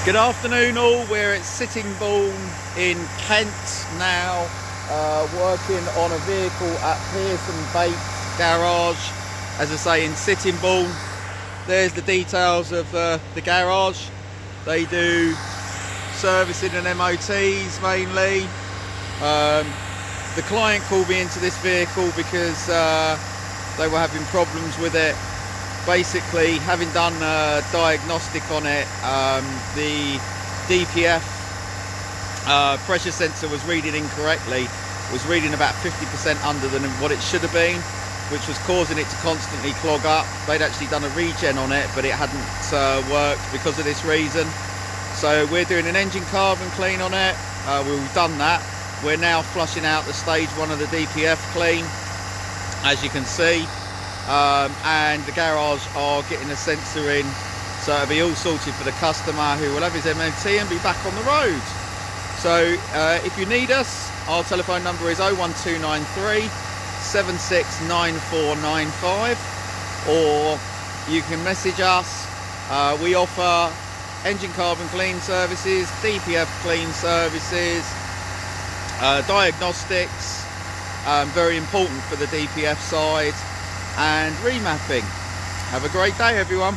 Good afternoon all, we're at Sittingbourne in Kent now, working on a vehicle at Pearson Bates Garage, as I say, in Sittingbourne. There's the details of the garage. They do servicing and MOTs mainly. The client called me into this vehicle because they were having problems with it. Basically, having done a diagnostic on it, the DPF pressure sensor was reading incorrectly. It was reading about 50% under than what it should have been, which was causing it to constantly clog up. They'd actually done a regen on it, but it hadn't worked because of this reason. So we're doing an engine carbon clean on it. We've done that. We're now flushing out the stage 1 of the DPF clean, as you can see. And the garage are getting a sensor in, so it'll be all sorted for the customer, who will have his MOT and be back on the road. So if you need us, our telephone number is 01293 769495, or you can message us. We offer engine carbon clean services, DPF clean services, diagnostics, very important for the DPF side, and remapping. Have a great day, everyone.